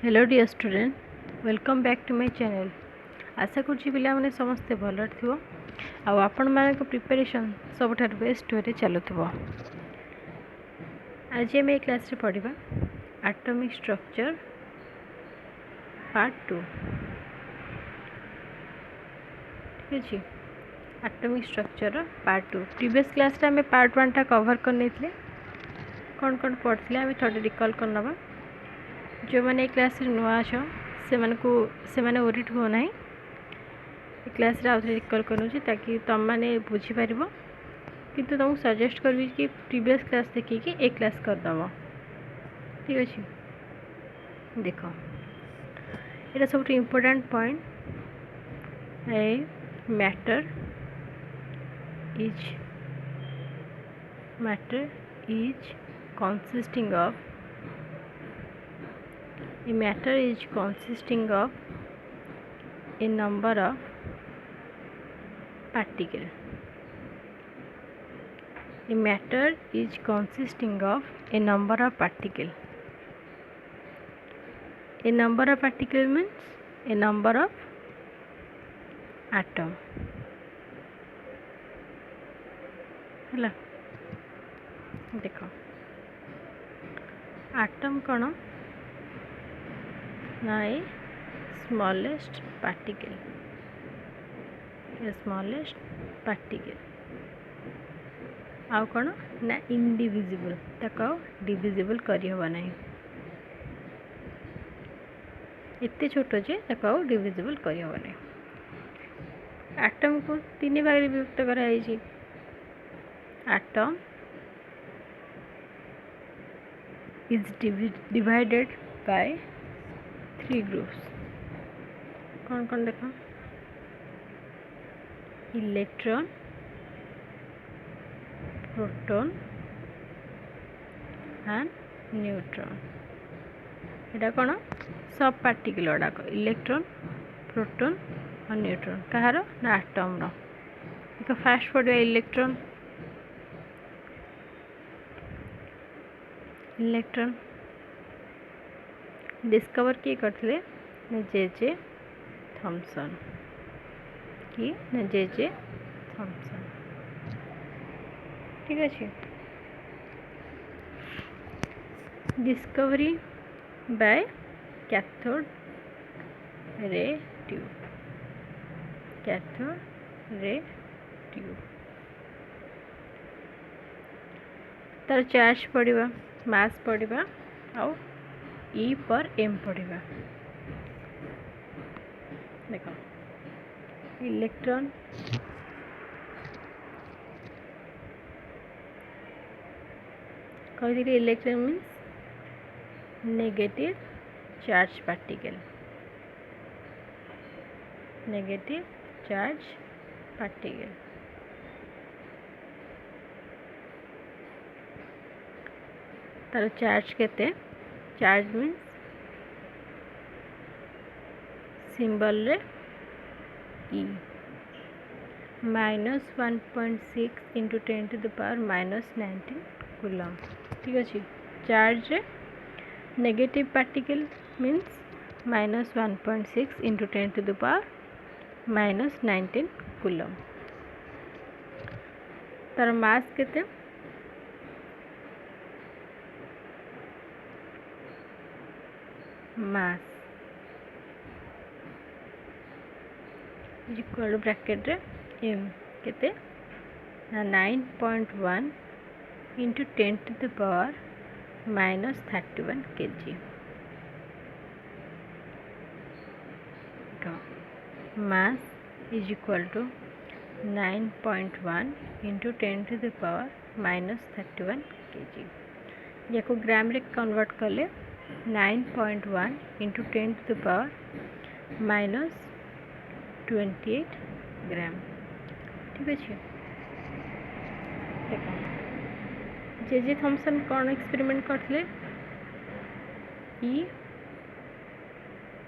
Hello dear student, welcome back to my channel. आशा करुँची पिलामाने समस्ते भल थो आपण मानक प्रिपरेशन सबुठार बेस्ट वे चलुव। आज आम ए क्लास रे पढ़ा एटॉमिक स्ट्रक्चर पार्ट 2। ठीक अच्छे, atomic structure part 2। Previous class रे आम पार्ट 1 टा कवर करने कौन कौन पढ़ते आम थोड़े रिकल करनवा। जो मैंने क्लास नुआ अछ से ओरिट हो ना क्लास रे आउे रिकल करूँ ताकि तुम मैंने बुझीपार किंतु तुमको सजेस्ट करी कि प्रीवियस क्लास देखिए ए क्लास करदब। ठीक अच्छे, देख ये सब important point. A matter is consisting of a matter is consisting of a number of particles. A matter is consisting of a number of particles. A number of particles means a number of atom. है देख atom कौन ना ए smallest particle. आउ कौन ना indivisible, ताको divisible करी हबा नहीं। एते छोट जे ताको डिविजिबल करी हबा नहीं। एटम को तीन भाग में विभक्त करा है। Atom is divided by 3 groups। कौन कौन देखो, इलेक्ट्रॉन, प्रोटॉन एंड न्यूट्रॉन। एटा कौन सब पार्टिकल गुड़ाक इलेक्ट्रॉन, प्रोटॉन और न्यूट्रॉन। कहार ना एटम रो। देखो फास्ट पढ़ा इलेक्ट्रॉन। इलेक्ट्रॉन डिस्कवर किए करते जे थॉमसन। जे थॉमसन। ठीक अच्छे, discovery by cathode ray tube. तार चार्ज पढ़ा, मास पढ़ा और ई पर एम पढ़ा। देख इलेक्ट्रॉन कही electron means negative charge particle. तार चार्ज केते, चार्ज मीन्स सिंबल रे e -1.6 into 10 to the power -19 coulomb. ठीक अच्छे, चार्ज रे negative particle means -1.6 into 10 to the power -19 coulomb. तार मास केते, मास इक्वल ब्रैकेट रे एम केते 9.1 into 10 to the power -31 kg। Mass is equal to 9.1 into 10 to the power -31 kg। या को ग्राम रे कन्वर्ट कले 9.1 इंटू 10 टू द पावर -28 ग्राम। ठीक अच्छे, देख जे थॉमसन कौन एक्सपेरिमेंट करते ई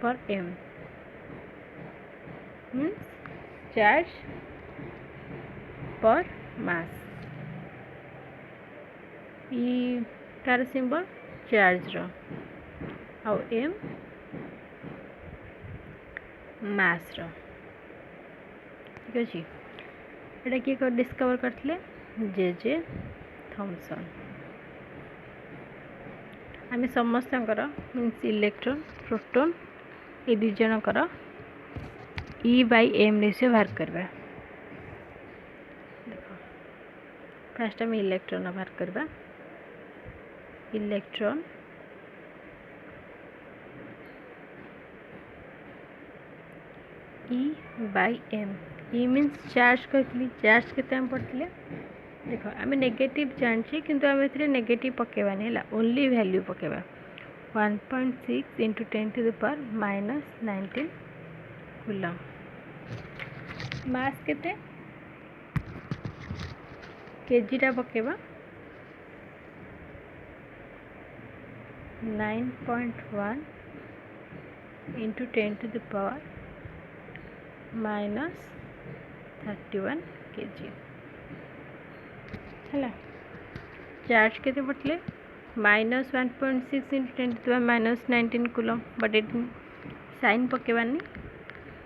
पर एम मीन्स चार्ज पर मास। ई तार सिंबल चार्ज रो आउ एम मास रो ठीक अच्छे एटा किए डिस्कवर करते जे थॉमसन आम समस्त मीन्स इलेक्ट्रॉन प्रोटॉन ये दुई जनकर E/m रेशियो बाहर करवा फास्ट आम इलेक्ट्रॉन बाहर करवा electron E/m E means charge कहती चार्ज के पढ़ते देख आम नेगेटिव जानचे किंतु आम ए नेगेटिव पकेबानी है ओनली वैल्यू पकेबा 1.6 इंटू 10⁻⁻19 कूलम मास केते केजीटा पकेबा 9.1 इंटू 10⁻31 kg है चार्ज केते पड़े -1.6 इंटू 10⁻⁻19 कूलम बट ये साइन पकेबानी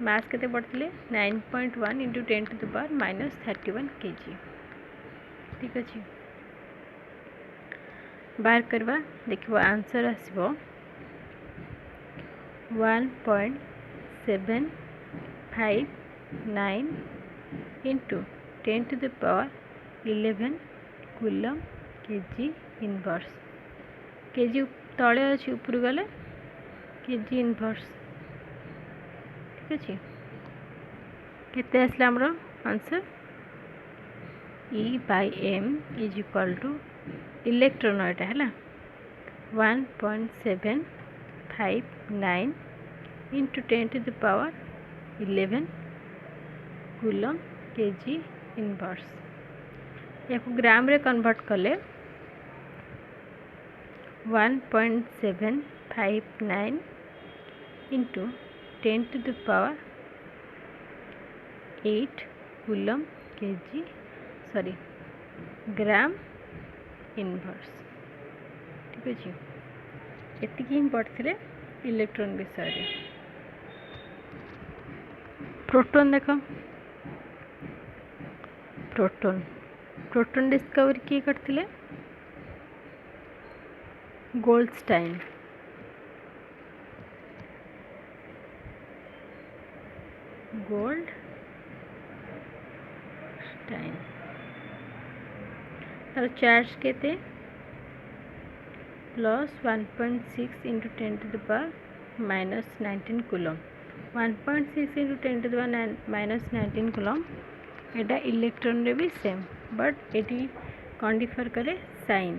मास केते पड़े 9.1 इंटू 10⁻31 kg ठीक अच्छे बाहर करवा देखो आंसर आसबो 1.759 into 10⁻11 coulomb kg inverse kg तले अच्छी ऊपर गले केजी इनवर्स ठीक अच्छे केते आसला हमरो answer E/m is equal two electron एटा है 1.759 इंटू 10⁻11 कूलम केजी इनवर्स या ग्राम रे कन्वर्ट कले 1.759 इंटू 10⁸ कूलम केजी सॉरी ग्राम इनवर्स ठीक अच्छे एति ही पढ़ते इलेक्ट्रॉन विषय प्रोटॉन देख प्रोटॉन प्रोटॉन डिस्कवर किए करते गोल्डस्टाइन गोल्डस्टाइन तार चार्ज केते +1.6 इंटू 10⁻⁻19 कूलम 1.6 इंटू 10⁻⁻19 कूलम एटा इलेक्ट्रॉन रे भी सेम बट एटी कौन डिफर करे sign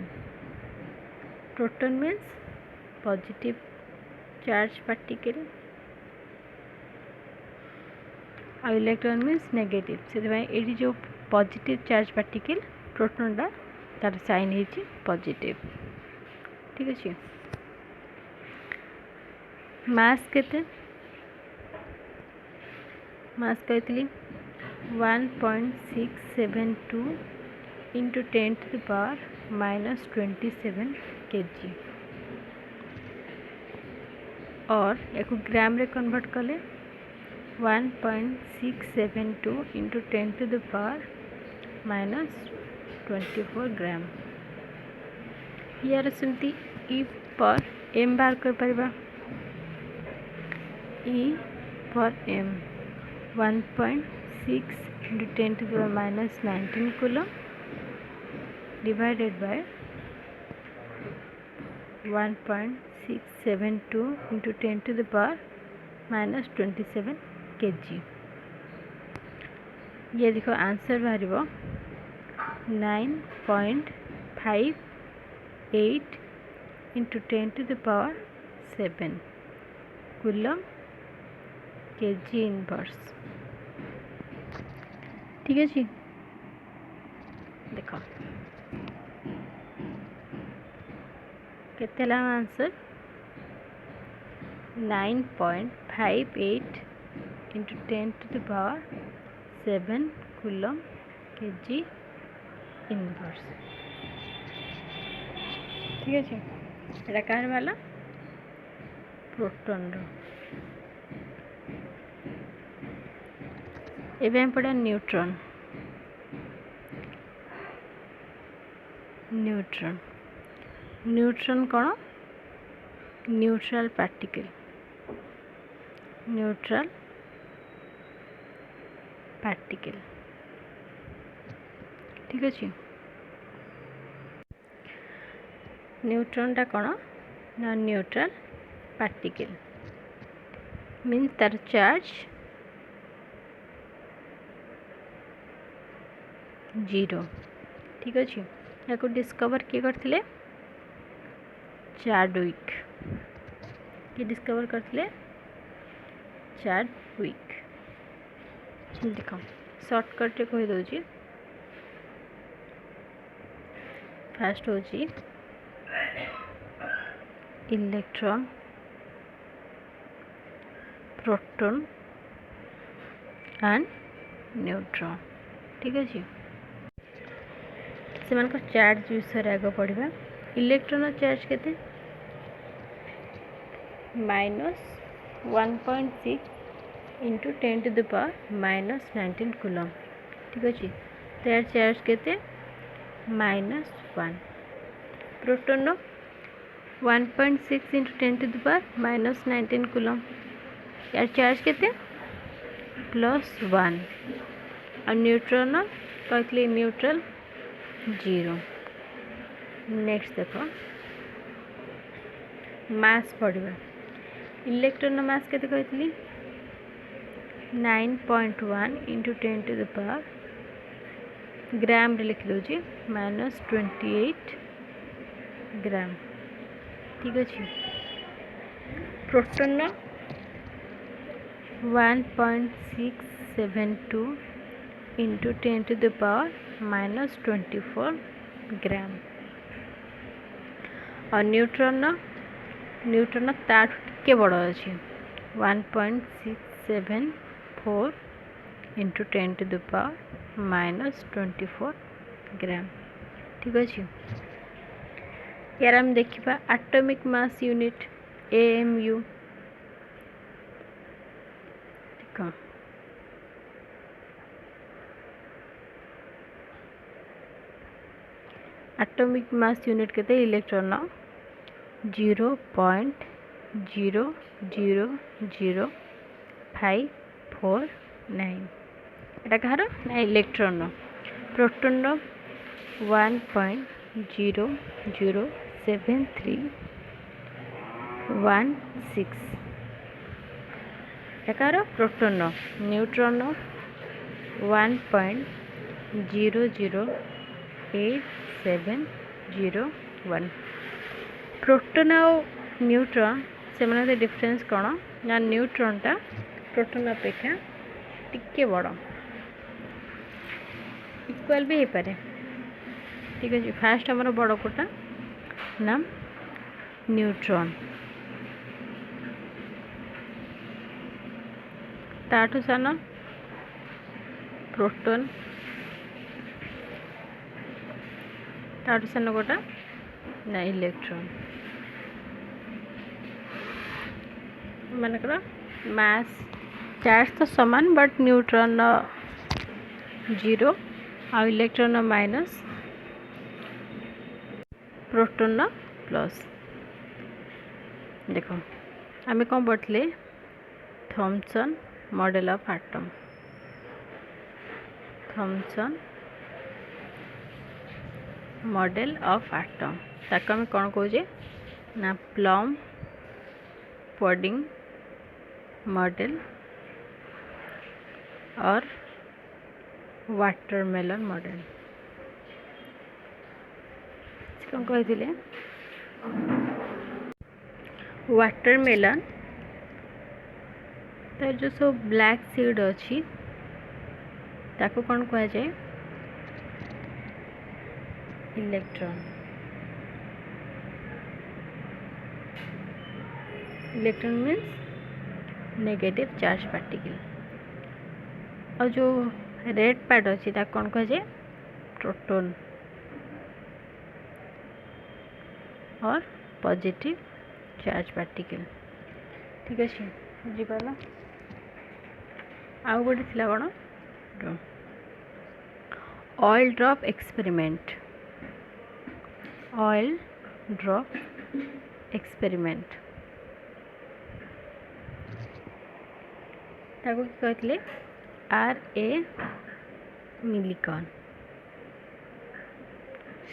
proton means positive charge particle आ इलेक्ट्रॉन मीन्स नेगेटिव से ये जो पॉजिटिव चार्ज पार्टिकल प्रोटॉन टा तार साइन है पॉजिटिव ठीक अच्छे मास केते मास कहती 1.672 इंटू 10⁻⁻27 kg और एक ग्राम रे कन्वर्ट कले 1.672 इंटू 10⁻⁻24 ग्राम यार सेमती E/m बाहर कर परिबा E/m 1.6 into 10⁻⁻19 coulomb divided by 1.672 into 10⁻⁻27 kg ये देखो आंसर बाहर 9.58 इंटू 10⁻7 कूलम केजी इनवर्स ठीक है देख केते answer 9.58 into 10⁻7 coulomb kg inverse ठीक है एटा कहाँ वाला प्रोटॉन रो एबे हम पढ़ा न्यूट्रॉन न्यूट्रॉन न्यूट्रॉन कौन न्यूट्रल पार्टिकल न्यूट्रल पार्टिकल ठीक अच्छे न्यूट्रॉन टा कौन ना न्यूट्रल पार्टिकल मीन्स तार चार्ज 0 ठीक अच्छे या डिस्कवर किए करथिले चार्डविक ये डिस्कवर करथिले चार्डविक देख सर्टकट कही दौची फास्ट हो इलेक्ट्रॉन प्रोटॉन एंड न्यूट्रॉन ठीक अच्छे से चार्ज विषय आग पढ़ा इलेक्ट्रॉन चार्ज केते -1.6 इंटू 10⁻⁻19 कूलम ठीक अच्छे तार चार्ज केते -1 प्रोटॉन 1.6 इंटू 10⁻⁻19 कूलम यार चार्ज केते +1 और न्यूट्रॉन कहते न्यूट्रल 0 नेक्स्ट देखो मास पढ़ा इलेक्ट्रॉन मास केते कहती 9.1 इंटू 10⁻⁻, ग्राम रे लिख दूची -28 ग्राम ठीक अच्छे प्रोटॉन 1.672 इंटू 10⁻⁻24 ग्राम और न्यूट्रॉन ताठ के बड़ अच्छे 1.674 इंटू 10⁻⁻24 ग्राम ठीक अच्छे यार हम देखा एटॉमिक मास यूनिट AMU देख एटॉमिक मास यूनिट के इलेक्ट्रॉन 0.000549 एटा कहार ना इलेक्ट्रॉन प्रोटॉन 1.00731 एकार प्रोटॉन न्यूट्रॉन 1.00871 प्रोटॉन और न्यूट्रॉन से डिफरेंस कौन ना न्यूट्रॉन टा प्रोटॉन अपेक्षा टिके बड़ इक्वल भी हो पारे ठीक है फास्ट हमारा बड़ कोटा नाम न्यूट्रॉन ताठू सान प्रोटॉन ताठू सान कोटा ना इलेक्ट्रॉन मानकर मास चार्ज तो समान बट न्यूट्रॉन 0 आ इलेक्ट्रॉन माइनस प्रोटॉन प्लस देखो आम कौन पढ़े Thomson model of atom Thomson model of atom ताको आम कौन कहे ना प्लम पुडिंग मॉडल और वाटरमेलन मॉडल कौन कही वाटरमेलन तार जो सब ब्लैक सीड अच्छी ताको कौन कह जाए electron electron means negative charge particle और जो रेड पार्ट अच्छी ताको कौन कह जाए प्रोटॉन और पॉजिटिव चार्ज पार्टिकल ठीक अच्छे बुझीपार आउ गोटे थी कौन oil drop experiment oil drop experiment ताको कहते आर ए मिलिकन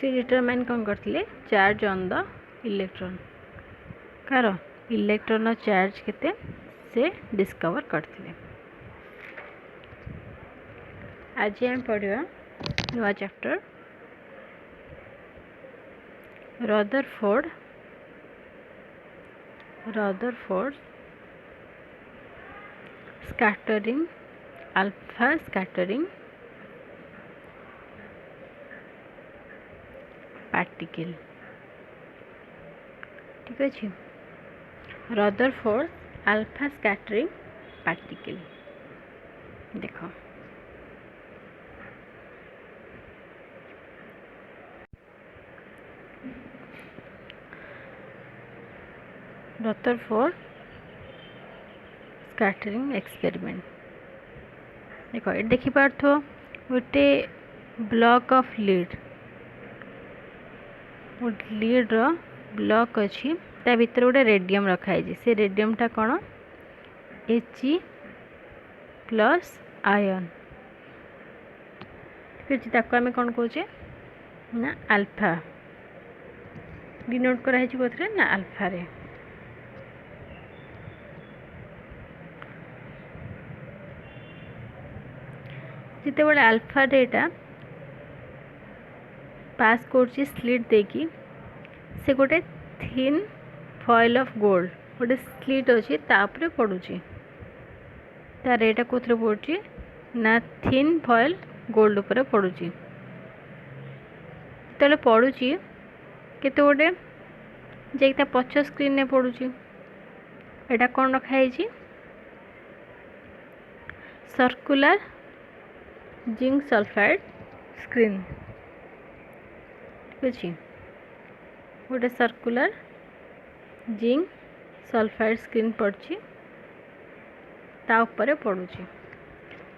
से डिटरमाइन कौन करते charge on the electron car electron charge केते से डिस्कवर करते आज हम पढ़ा नुआ chapter Rutherford scattering alpha scattering particle ठीक अच्छे रदरफोर्ड अल्फा स्कैटरिंग पार्टिकल देख रदरफोर्ड स्कैटरिंग एक्सपेरिमेंट देख ये देखिपार गोटे ब्लॉक ऑफ लीड लीड्र ब्लॉक अच्छी ता भीतर गोटे रेडियम रखाई से रेडियमटा कौन He प्लस आयन ठीक अच्छे आम कौन कहे ना अल्फा डिनोट कराई कौन ना अल्फा रे जिते बड़े अल्फा रेटा पास कर स्लीट देकी से गोटे थिन फॉइल ऑफ गोल्ड गोटे स्लीट अच्छी तापर पड़ुची तार रेटा कौन पड़ुची ना थिन फॉइल गोल्ड उपर पड़ुची तो पड़ुची केते गोटे जे पछ स्क्रीन ने पड़ुची एटा कौन रखाई सर्कुलर जिंक सल्फाइड स्क्रीन ठीक अच्छे गोटे सर्कुलर जिंक सल्फाइड स्क्रीन पड़ी तापर पड़ुची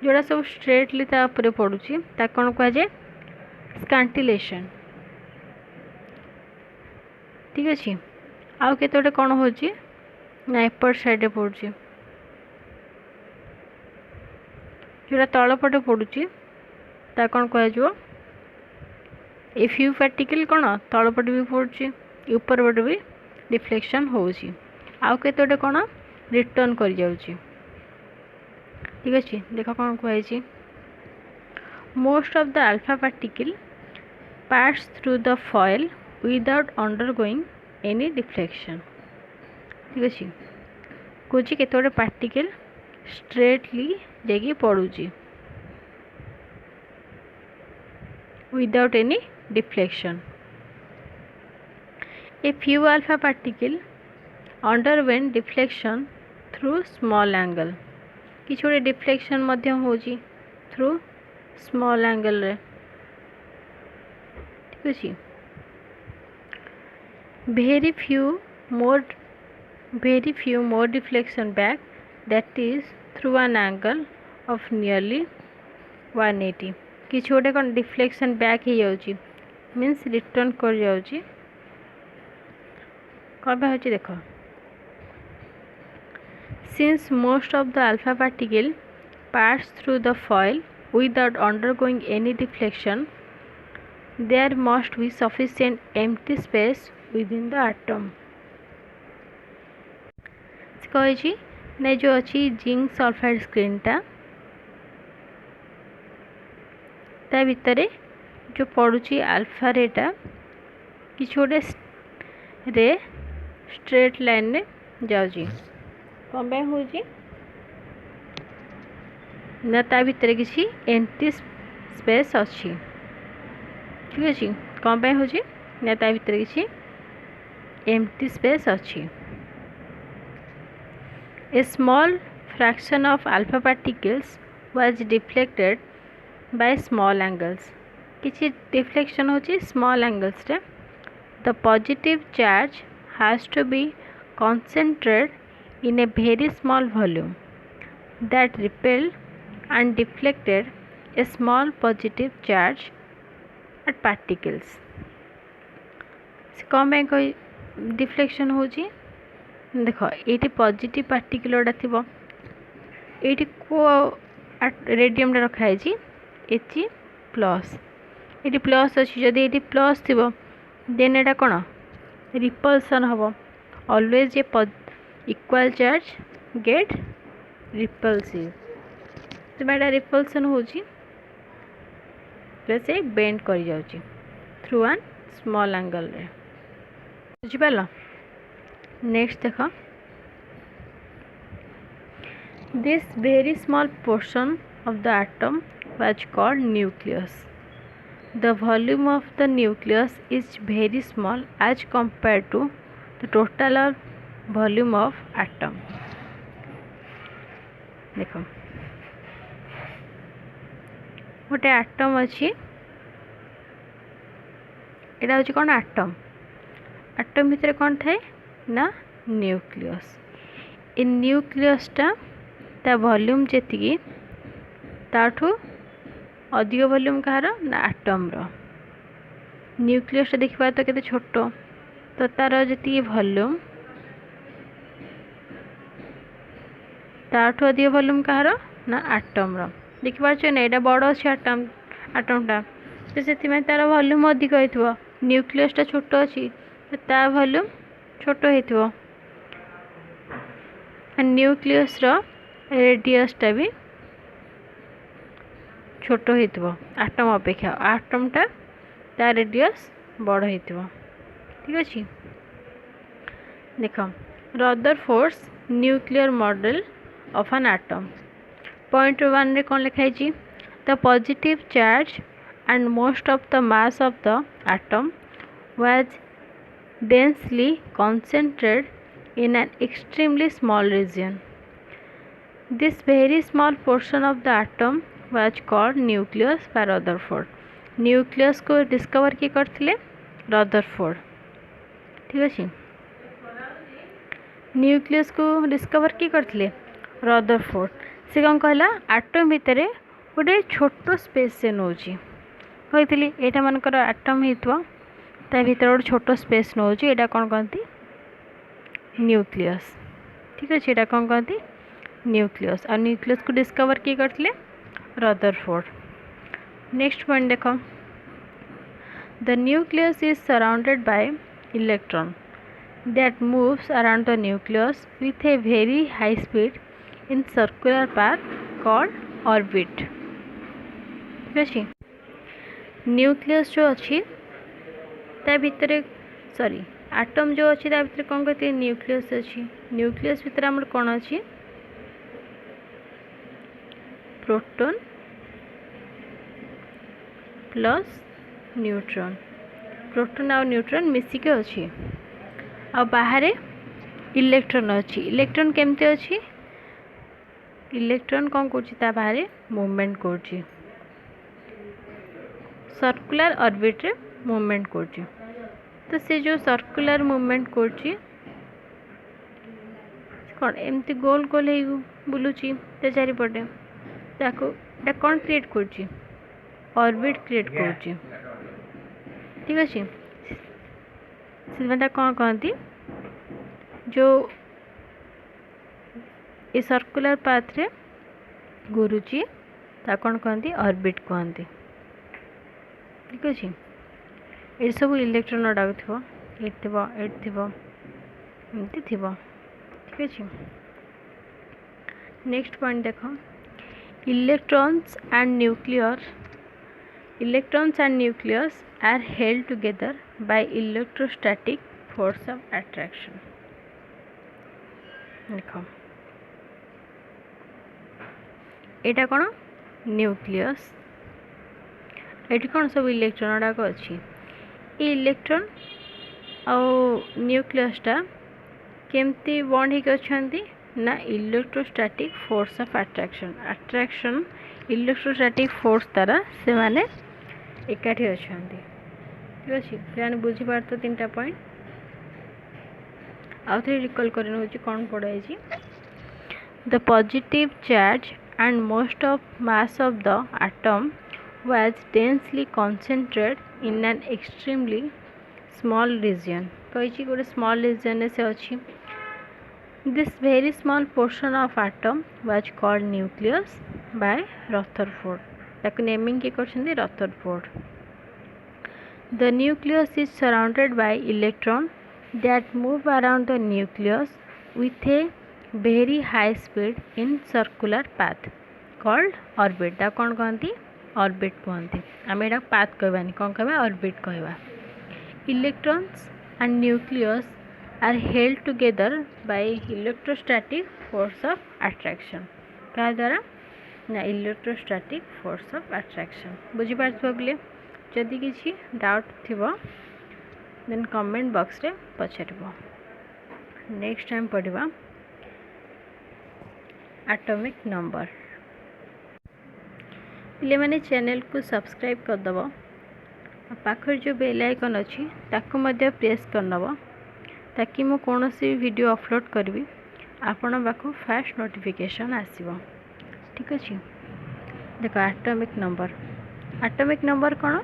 जोड़ा सब स्ट्रेटली तापर पड़ुची ता कौन कह जाए स्कांटिलेशन ठीक अच्छे आउ केते गोटे कौन हो ना एपट साइड पड़ुची जोड़ा तलपटे पड़ुची ता कौन कह ए फ्यू पार्टिकल कौन तलपटे भी पड़ुची ऊपर पटे भी डिफ्लेक्शन होउची आउ केते गोटे कौन रिटर्न कर जाउची ठीक अच्छे देख कौन कहुई most of the alpha particle pass through the foil without undergoing any deflection ठीक अच्छे कौच केते गोटे पार्टिकल स्ट्रेटली जाकि पड़ुची without any deflection a few alpha particle underwent deflection through small angle किसी गोटे डिफ्लेक्शन होची थ्रू स्मॉल एंगल रे ठीक अच्छे very few more deflection back that is through an angle of nearly 180 किसी गोटे कौन डिफ्लेक्शन बैक हो जाउची मीन्स रिटर्न कर जाउची कौन हो देख since most of the alpha particle pass through the foil without undergoing any deflection there must be sufficient empty space within the atom कही ना जो अच्छी जिंक सल्फाइड स्क्रीन ता भितर जो पड़ुची अल्फा रेटा कि गोटे रे स्ट्रेट लाइन रे जाउची कौन हो ना ता भितर किसी एम्प्टी स्पेस अच्छी ठीक अच्छे कौन हो ना ता भितर किसी एम्प्टी स्पेस अच्छी A small fraction of alpha particles was deflected by small angles. किसी deflection होची small angles रे. The positive charge has to be concentrated in a very small volume that repelled and deflected a small positive charge at particles. कौन कोई deflection हो देख ये positive particle थी ये को रेडियम रखाई H प्लस ये प्लस अच्छी जदि ये प्लस थी देन एटा कौन रिपल्सन हम always a equal charge get repulsive तो एटा रिपल्सन हो से बेंड कर जाउची थ्रू एन स्मॉल एंगल रे बुझिपाल नेक्स्ट देख this very small portion of the atom was called nucleus. The volume of the nucleus is very small as compared to the total volume of atom. देखो गोटे atom अच्छी एटा हूँ कौन atom atom भितर कौन थाए ना न्यूक्लियस ए न्यूक्लियसटा ता वॉल्यूम जी ताठू अधिक वॉल्यूम कहार ना आटम रो न्यूक्लियस देखा तो केते छोट तो तार जी वॉल्यूम ताठू अधिक वॉल्यूम कहार ना आटम रो देखिपार ना यहाँ बड़ अच्छे आटमटा तो से तार वॉल्यूम अधिक हो न्यूक्लियसटा छोट अच्छी ता वॉल्यूम छोट हो न्यूक्लियस रेडियसटा भी छोट हो आटम अपेक्षा आटमटा ता रेडियस बड़ हो ठीक अच्छे देख Rutherford's nuclear model of an atom point 1 रे कौन लिखाई the positive charge and most of the mass of the atom was densely concentrated in an extremely small region. This very small portion of the atom was called nucleus by Rutherford. Nucleus को discover किए करथिले Rutherford ठीक अच्छे nucleus को discover किए करथिले Rutherford से कौन कहला आटम भितर गोटे छोट स्पेस से नौची कही यहाँ मानकर आटम होता ता भीतर गोटे छोट स्पेस नौची यहाँ कौन कहती न्यूक्लियस ठीक अच्छे यहाँ कौन कहती न्यूक्लियस और न्यूक्लियस को डिस्कवर किए करथिले रदरफोर्ड नेक्स्ट पॉइंट देख the nucleus is surrounded by electron that moves around the nucleus with a very high speed in circular path called orbit ठीक अच्छे न्यूक्लियस जो अच्छी ता भितर सॉरी आटम जो अच्छी ता भितर कौन कहते न्यूक्लियस अच्छी न्यूक्लियस भितर आमर कौन अच्छी प्रोटॉन प्लस न्यूट्रॉन प्रोटॉन और न्यूट्रॉन मिसिके अच्छी आ बाहर इलेक्ट्रॉन अच्छी इलेक्ट्रॉन केमती अच्छी इलेक्ट्रॉन कौन कर बाहर मूवमेंट कर सर्कुलर ऑर्बिट रे मूवमेंट कर तो से जो सर्कुलर मूवमेंट कर कौन एमती गोल गोल हो बुलूची चारिपटे कौन क्रिएट कर ऑर्बिट क्रिएट कर ठीक अच्छे से कौन कहती जो ये सर्कुलर पाथ रे घुरुची ता कौन कहती ऑर्बिट कहती ठीक अच्छे ये सब इलेक्ट्रॉन गुड़ाक एमती ठीक अच्छे नेक्स्ट पॉइंट देख electrons and nucleus are held together by electrostatic force of attraction देख एटा कौन न्यूक्लियस ये कौन सब इलेक्ट्रॉन गुड़ाक अच्छी ये इलेक्ट्रॉन आउ न्यूक्लियसटा केमती बॉन्ड होकर अच्छा ना electrostatic force of attraction electrostatic force द्वारा से माने एकाठी अच्छा ठीक अच्छे बुझीपार तो 3टा पॉइंट आउ थे रिकॉल करने कौन पढ़ाई the positive charge and most of mass of the atom was densely concentrated in an extremely small region कही गोटे small region से अच्छी this very small portion of atom was called nucleus by Rutherford ताकि naming के करछन्ती Rutherford the nucleus is surrounded by electron that move around the nucleus with a very high speed in circular path called orbit ता कौन कहती orbit कहती आम एटा path कहबानी कौन कहबा orbit कहबा electrons and nucleus are held together by electrostatic force of attraction क्या द्वारा ना electrostatic force of attraction बुझी पारथुवा बिले जदि किसी डाउट थिबो देन कमेंट बॉक्स रे पछारबो नेक्स्ट टाइम पढ़िबा एटॉमिक नंबर पिले माने चैनल को सब्सक्राइब कर दबो पाखर जो बेल आइकन अच्छी ताको मध्य प्रेस कर नबो ताकि मु कोनोसी वीडियो अपलोड करबी आपण बाको फास्ट नोटिफिकेशन आसीबो ठीक अछि देखो atomic number cone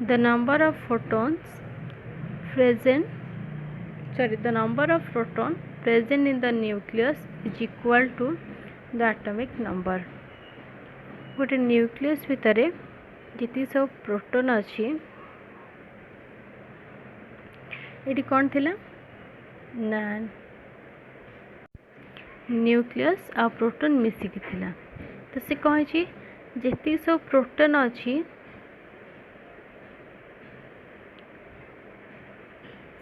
the number of photons present in the nucleus is equal to the atomic number गोटे न्यूक्लियस भितर जिति सब प्रोटॉन अच्छी ये कौन थिला ना न्यूक्लियस आ प्रोटॉन मिसिकी थिला तो से कही जिति सब प्रोटॉन अच्छी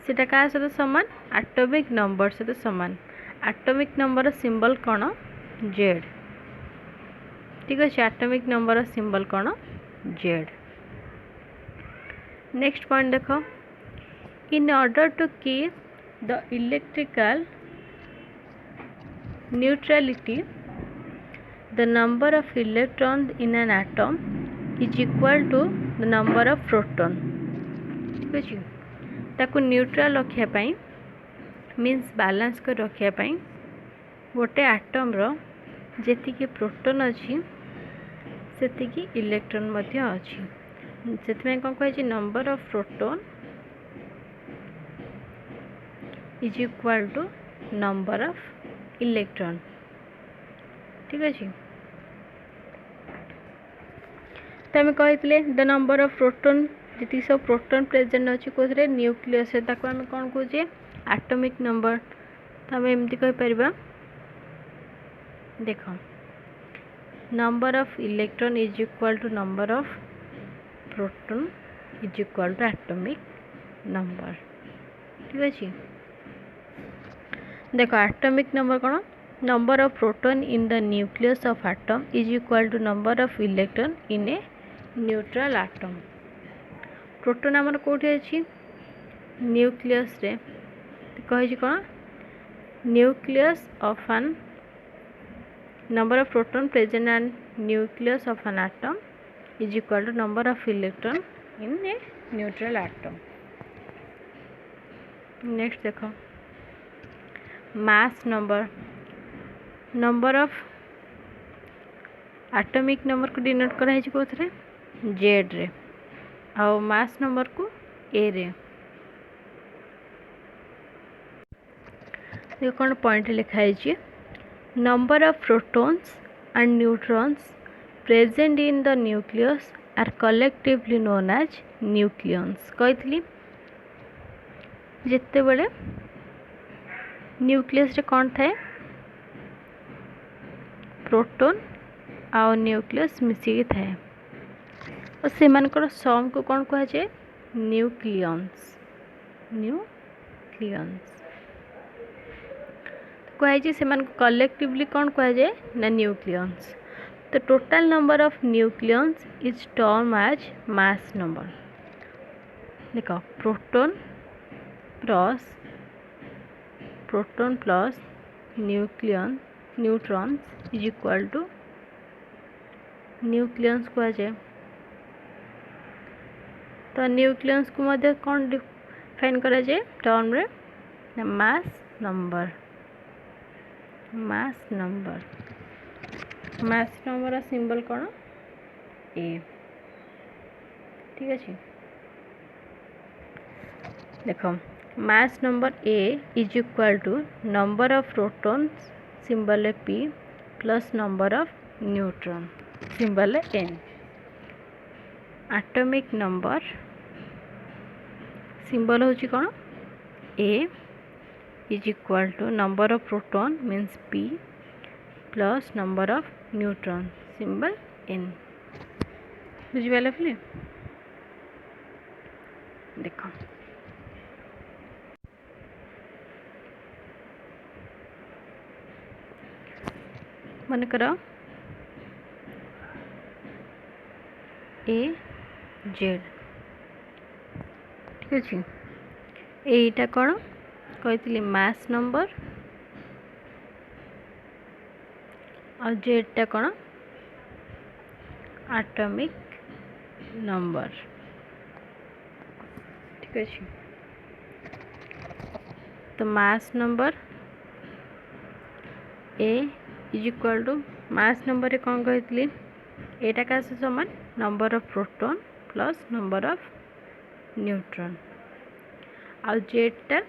सेटा क्या सहित सामान एटॉमिक नंबर सहित सामान एटॉमिक नंबर सिंबल कौन जेड ठीक अच्छे एटॉमिक नंबर सिंबल कौन जेड नेक्स्ट पॉइंट देख in order to keep the electrical neutrality the number of electron in an atom is equal to the number of proton ठीक अच्छे ताकू neutral रखापी means balance कर रखापी गोटे atom रो जेतिकी proton अच्छी सेतिकी electron मध्य अच्छी से कौन कही number of proton is equal to number of electron ठीक अच्छे तो आम कही द नंबर ऑफ प्रोटॉन जी सब प्रोटॉन प्रेजेंट अच्छी कौन न्यूक्लियस आम कौन कहे एटॉमिक नंबर तो आम एमती कहीपर देख number of electron is equal to number of proton is equal to atomic number ठीक अच्छे देख एटॉमिक नंबर कौन number of proton in the nucleus of atom is equal to number of electron in a neutral atom proton आमर कौटी अच्छी nucleus रे कही कौन nucleus of an number of proton present and nucleus of an atom is equal to number of electron in a neutral atom next देखो mass number of atomic number को denote कराई कौन जेड रे और mass number को ए रे ये कौन पॉइंट लिखाई number of protons and neutrons present in the nucleus are collectively known as nucleons कही जिते बड़े न्यूक्लियस रे कौन थाए प्रोटॉन आ न्यूक्लियस मिसिकी थाए और से सम को कौन कहुए न्यूक्लियन्स कहुए से कलेक्टिवली कौन कहुए ना न्यूक्लियन्स तो total number of nucleons is term as mass number देख proton plus neutrons is equal to nucleons कहुए तो न्यूक्लियस को मध्य कौन डिफाइन करा जाए टर्म रे मास नंबर सिंबल कौन ए ठीक अच्छे देख mass number A is equal to number of protons symbol P plus number of neutron symbol N atomic number symbol होची कौन A is equal to number of proton means P plus number of neutron symbol N बुझिपारे फिर देख मन कर ए Z ठीक अच्छे एटा कौन कही मास नंबर और जेडटा कौन एटॉमिक नंबर ठीक अच्छे तो mass number A is equal to mass number कौन कही एटा का समान number of proton plus number of neutron आ जेडटा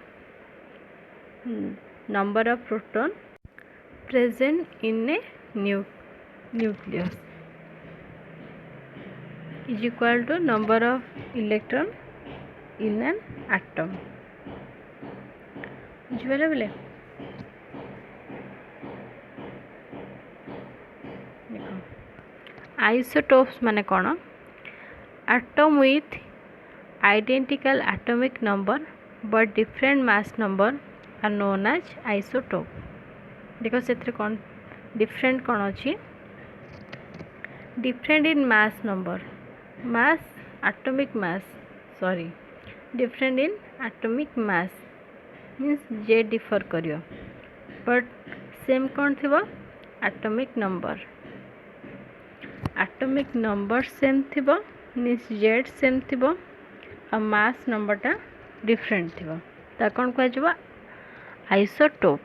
number of proton present in a nucleus is equal to number of electron in an atom बुझिपारे बोले isotopes माने कौन atom with identical atomic number but different mass number are known as isotope देखो से कौन different कौन अच्छी different in mass number mass atomic mass sorry different in atomic mass means J differ करियो बट सेम कौन थी atomic number atomic number same थी means Z same थी और मास नंबरटा डिफरेंट थी ता कौन कह आइसोटोप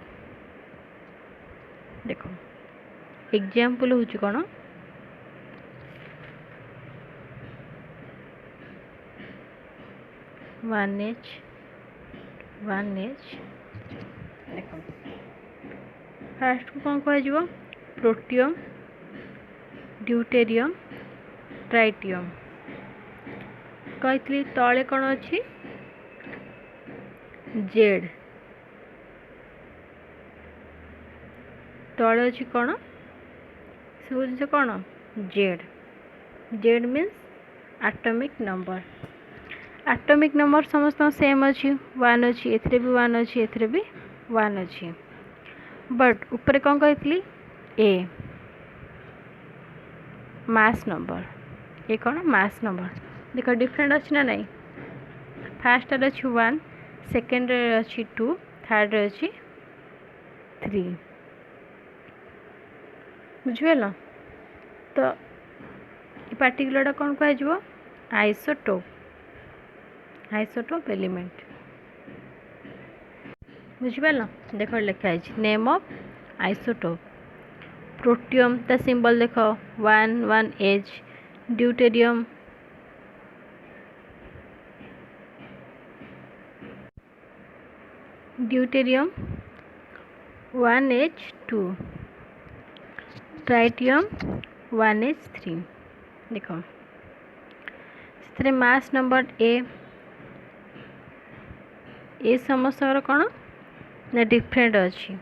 देखो एग्जाम्पल हूँ कौन 1H देख फास्ट को कौन कह प्रोटियम ड्यूटेरियम ट्राइटियम कही तले कौन अच्छी जेड तले अच्छी कौन सब जिन कौन जेड मीन्स एटॉमिक नंबर समस्त सेम अच्छी 1 अच्छी एथरे भी 1 अच्छी एथरे भी 1 अच्छी बट ऊपर कौन कही ए मास नंबर ये कौन मास नंबर देख डिफरेंट अच्छी ना नहीं फास्ट अच्छी 1 सेकेंड अच्छी 2 थर्ड अच्छी 3 बुझिपाल तो ये पार्टिकुलर कौन कह आइसोटोप एलिमेंट बुझिपाल देख लिखाई नेम ऑफ आइसोटोप प्रोटियम ता सिंबल देख 1H deuterium deuterium 1H2 tritium 1H3 देख से मास नंबर ए समस्त कौन ना डिफरेंट अच्छी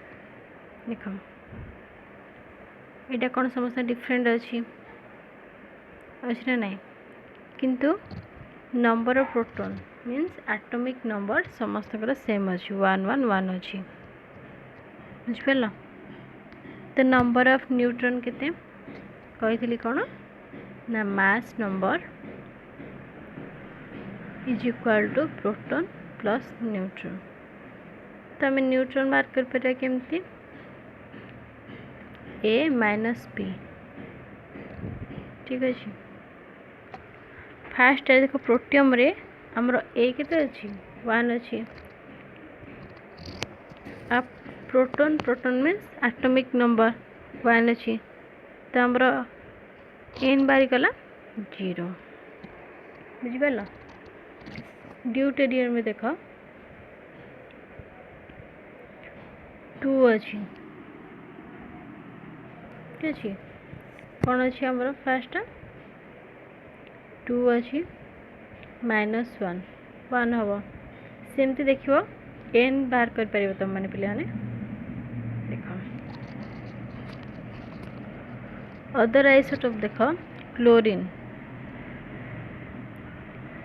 देख यहाँ कौन समस्त डिफरेंट अच्छी ना नहीं किंतु number of proton means atomic number समस्त सेम अच्छी 1 अच्छी बुझिपाल तो नंबर ऑफ न्यूट्रॉन केते कही कौन ना mass number is equal to proton plus neutron तो आम न्यूट्रॉन मार्क कर पारे केमती ए माइनस पी ठीक अच्छे फास्ट देख प्रोटियम रे आमर ए केते अच्छी वन अच्छी आ proton proton means atomic number one अच्छी तो आमर एन बाहरी गला 0 बुझिपार ड्यूटेरियम में देख 2 अच्छी ठीक अच्छे कौन अच्छी आमर फास्ट 2 अच्छी -1 1 हम सेमती देख एन बाहर कर पार तुम मैंने पे देख अदर आइसोटोप देख क्लोरीन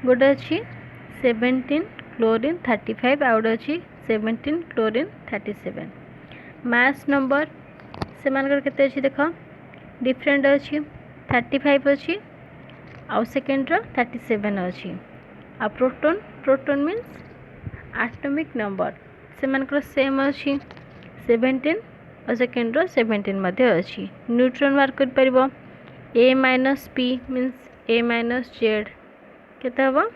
गोटे अच्छी 17 क्लोरीन 35 आउट अच्छी 17 क्लोरीन 37 मास नंबर से मानकर केते अच्छी देख डिफरेंट अच्छी 35 अच्छी आउ सेकेंड 37 अच्छी आ proton proton means atomic number से मानकर सेम अच्छी 17 और सेकेंड 17 मध्य अच्छी न्यूट्रॉन मार्क कर परिबो ए माइनस पी मीन्स ए माइनस जेड केते हबो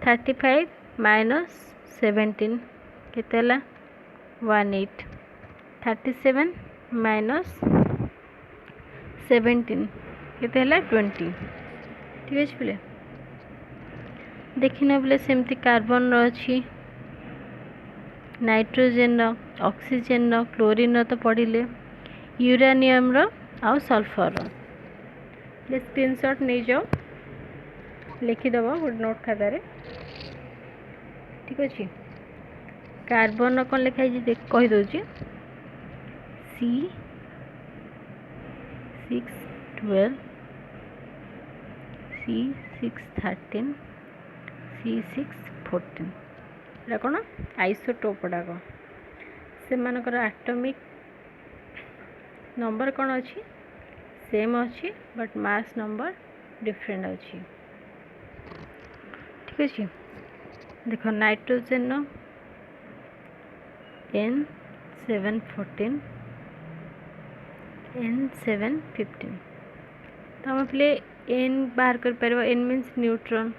35 माइनस 17 केते हला 18 37 माइनस 17 केते हला 20 ठीक अछि बोले देखिना बोले सेमती कार्बन अच्छी नाइट्रोजेन ऑक्सीजन क्लोरीन तो पढ़िले यूरेनियम आउ सल्फर रे स्क्रीनशॉट नहीं जाओ लिखिदेव गोटे नोट खातार ठीक अच्छे कार्बन कौन लिखाई कहीदे C612 C613 C614 एटा कौन आइसोटोप गुड़ाक से मानकर एटॉमिक नंबर कौन अच्छी सेम अच्छी बट मास नंबर डिफरेंट अच्छी ठीक अच्छे देख नाइट्रोजेन N714 N715 तो हम पे N बाहर कर पार N मीन्स न्यूट्रॉन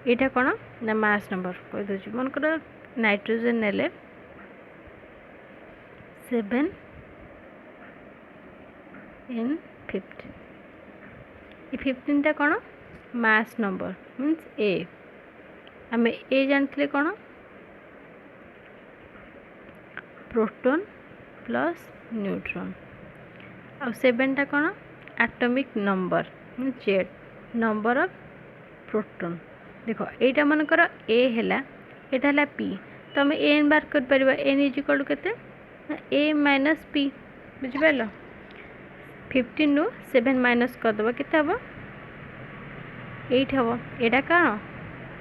यहाँ कौन ना मास नंबर कहीदे मन कर नाइट्रोजेन ने 7 N15 ये 15 कौन मास नंबर मीन्स ए आम ए जानते कौन प्रोटोन प्लस न्यूट्रॉन आ 7 टा कौन atomic number means Z number of proton देख यहाँ मनकर ए है यहाँ पी तो आम एन बार कर पार एन इज इक्वल टू के ए माइनस पी बुझिपार 15 रु 7 माइनस करदे के हम 8 हम यहाँ कौन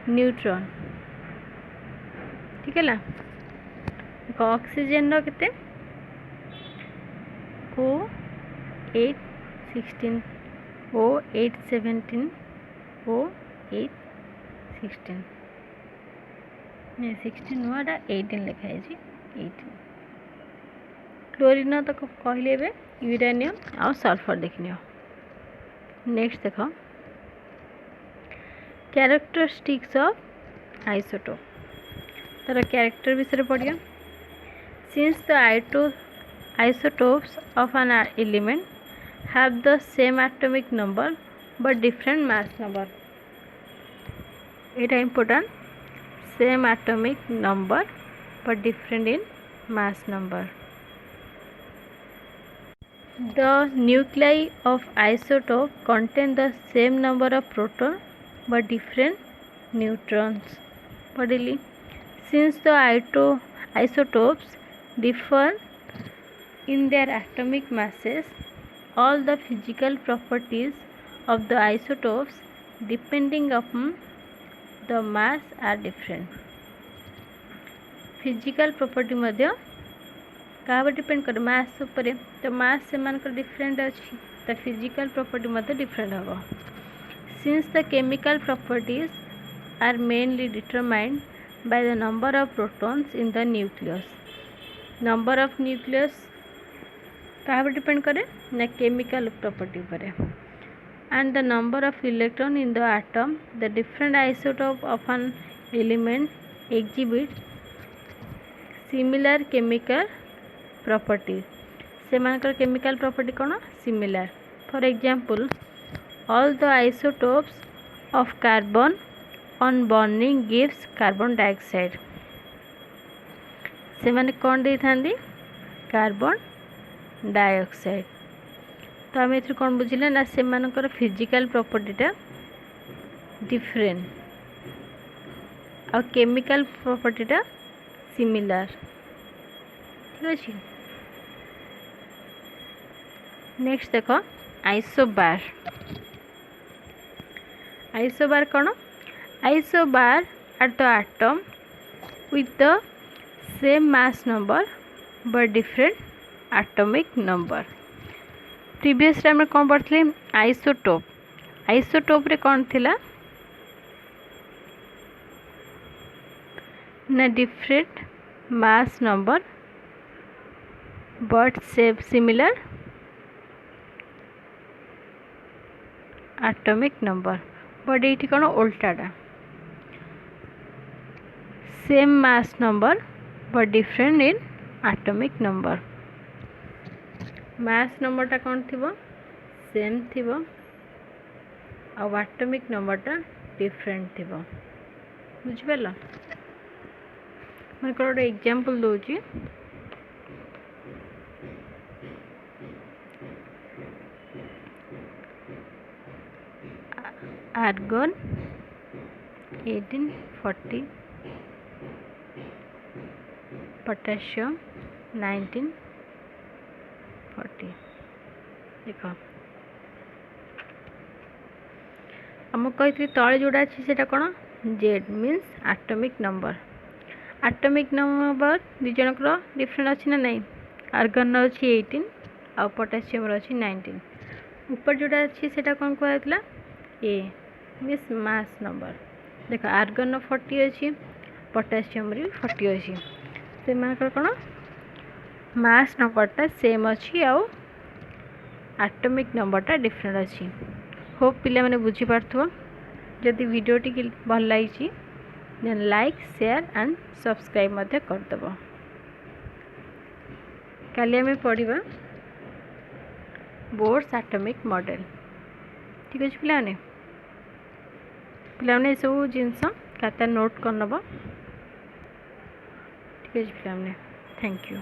न्यूट्रॉन ठीक है ऑक्सीजन के O816 O817 O816 नहीं 16 नुआ 18 लिखाई 18 क्लोरीन तो कहले यूरेनियम आ सल्फर देखनी नेक्स्ट देख कैरेक्टरिस्टिक्स ऑफ आइसोटोप तार कैरेक्टर विषय पढ़िया since the isotopes of an element have the same atomic number but different mass number it is important same atomic number but different in mass number the nuclei of isotope contain the same number of protons but different neutrons bodily since the isotopes differ in their atomic masses all the physical properties of the isotopes depending upon the mass are different physical property मध्य क्या depend कर मास उपर तो मास से मानकर different अच्छी तो physical property मध्य different हम since the chemical properties are mainly determined by the number of protons in the nucleus number of nucleus क्या डिपेंड करे ना केमिकल प्रॉपर्टी पर and the number of electron in the atom the different isotope of an element exhibit similar chemical property से मानकर chemical property कौन similar for example all the isotopes of carbon on burning gives carbon dioxide से माने कौन दे थांदी carbon dioxide तो आम एथि कौन बुझिले ना से मानकर फिजिकल प्रॉपर्टीटा डिफरेंट और केमिकल प्रॉपर्टीटा सिमिलर ठीक अच्छे। नेक्स्ट देख आइसोबार आइसोबार कौन isobar are the atom with the same mass number but different atomic number। Previous time कौन पढ़ते आइसोटोप आइसोटोप रे कौन थिला ना different mass number but similar atomic number but ये कौन उल्टाटा same mass number but different in atomic number mass नंबरटा कौन थी सेम थी एटॉमिक नंबरटा डिफरेंट थी बुझिपार मैं गोटे एग्जांपल दूची आर्गन 1840 पोटेशियम 1940 देख आम कही तले जोड़ा अच्छी से कौन जेड मीन्स एटॉमिक नंबर दुई जनकर डिफरेंट अच्छी ना नहीं आर्गन अच्छी 18 आउ पोटेशियम अच्छी 19 ऊपर जोड़ा अच्छी से कौन कहला ए मीन्स मास नंबर देख आर्गन 40 अच्छी पोटेशियम 40 अच्छी से कौन मास नंबरटा सेम अच्छी आउ एटॉमिक नंबरटा डिफरेंट अच्छी होप पिला माने बुझी पारथुव जदि वीडियोटी भल लगी then like share and subscribe मध्य करदेव काली आम पढ़ा बोर्स एटॉमिक मॉडल ठीक अच्छे पिलाने सब जिनस खाता नोट करनब ठीक अच्छे पिलाने थैंक यू।